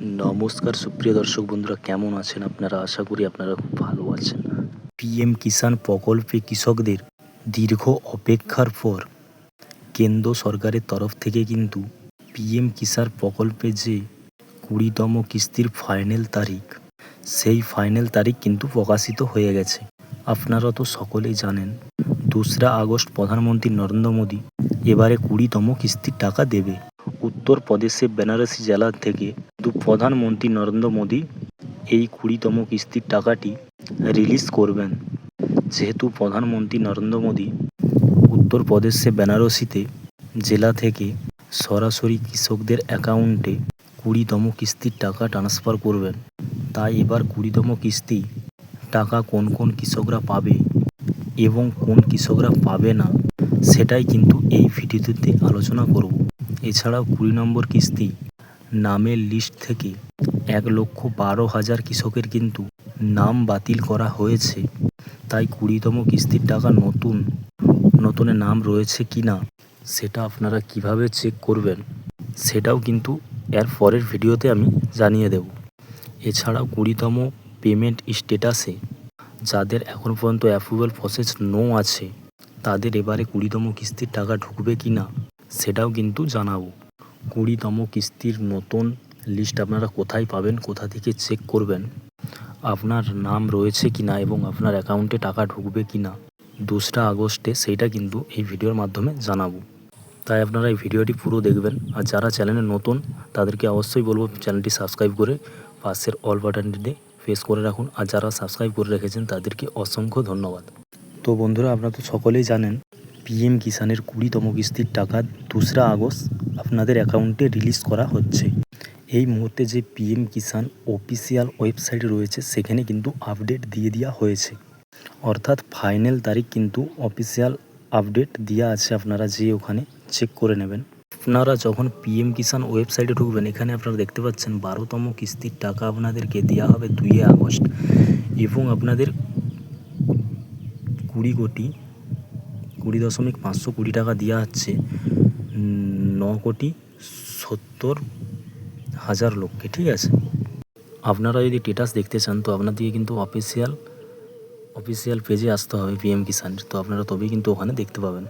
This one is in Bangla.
নমস্কার সুপ্রিয় দর্শক বন্ধুরা, কেমন আছেন আপনারা? আশা করি আপনারা খুব ভালো আছেন। পিএম কিষাণ প্রকল্পে কৃষকদের দীর্ঘ অপেক্ষার পর কেন্দ্র সরকারের তরফ থেকে কিন্তু পিএম কিষাণ প্রকল্পে যে 20তম কিস্তির ফাইনাল তারিখ, সেই ফাইনাল তারিখ কিন্তু প্রকাশিত হয়ে গেছে। আপনারা তো সকলেই জানেন 2রা আগস্ট প্রধানমন্ত্রী নরেন্দ্র মোদী এবারে 20তম কিস্তির টাকা দেবে। উত্তরপ্রদেশের বেনারসি জেলা থেকে প্রধানমন্ত্রী নরেন্দ্র মোদী এই 20তম কিস্তির টাকাটি রিলিজ করবেন। যেহেতু প্রধানমন্ত্রী নরেন্দ্র মোদী উত্তরপ্রদেশের বেনারসিতে জেলা থেকে সরাসরি কৃষকদের অ্যাকাউন্টে 20তম কিস্তির টাকা ট্রান্সফার করবেন, তাই এবার 20তম কিস্তি টাকা কোন কোন কৃষকরা পাবে এবং কোন কৃষকরা পাবে না, সেটাই কিন্তু এই ভিডিওতে আলোচনা করব। এছাড়াও 20 নম্বর কিস্তি নামের লিস্ট থেকে 1,12,000 কৃষকের কিন্তু নাম বাতিল করা হয়েছে। তাই 20তম কিস্তির টাকা নতুনের নাম রয়েছে কি না সেটা আপনারা কিভাবে চেক করবেন, সেটাও কিন্তু এর পরের ভিডিওতে আমি জানিয়ে দেব। এছাড়াও 20তম পেমেন্ট স্ট্যাটাসে যাদের এখন পর্যন্ত অ্যাপ্রুভাল প্রসেস নো আছে, তাদের এবারে 20তম কিস্তির টাকা ঢুকবে কি না সেটাও কিন্তু জানাবো। 20তম কিস্তির নতুন লিস্ট আপনারা কোথায় পাবেন, কোথা থেকে চেক করবেন, আপনার নাম রয়েছে কি না এবং আপনার অ্যাকাউন্টে টাকা ঢুকবে কি না 2রা আগস্টে, সেইটা কিন্তু এই ভিডিওর মাধ্যমে জানাবো। তাই আপনারা এই ভিডিওটি পুরো দেখবেন। আর যারা চ্যানেলে নতুন তাদেরকে অবশ্যই বলবো চ্যানেলটি সাবস্ক্রাইব করে পাশের অল বাটনটিতে প্রেস করে রাখুন। আর যারা সাবস্ক্রাইব করে রেখেছেন তাদেরকে অসংখ্য ধন্যবাদ। তো বন্ধুরা, আপনারা তো সকলেই জানেন পিএম কিষাণের 20তম কিস্তির টাকা 2রা আগস্ট আপনাদের অ্যাকাউন্টে রিলিজ করা হচ্ছে। এই মুহূর্তে যে পিএম কিষাণ অফিসিয়াল ওয়েবসাইট রয়েছে সেখানে কিন্তু আপডেট দিয়ে দেওয়া হয়েছে, অর্থাৎ ফাইনাল তারিখ কিন্তু অফিসিয়াল আপডেট দেওয়া আছে, আপনারা যেয়ে ওখানে চেক করে নেবেন। আপনারা যখন পিএম কিষাণ ওয়েবসাইটে ঢুকবেন, এখানে আপনারা দেখতে পাচ্ছেন 12তম কিস্তির টাকা আপনাদেরকে দেওয়া হবে 2 আগস্ট এবং আপনাদের 20,520 টাকা দেওয়া হচ্ছে 9,70,000 লোককে, ঠিক আছে। আপনারা যদি স্ট্যাটাস দেখতে চান তো আপনাদেরকে কিন্তু অফিসিয়াল পেজে আসতে হবে পিএম কিষাণের, তো আপনারা তবেই কিন্তু ওখানে দেখতে পাবেন।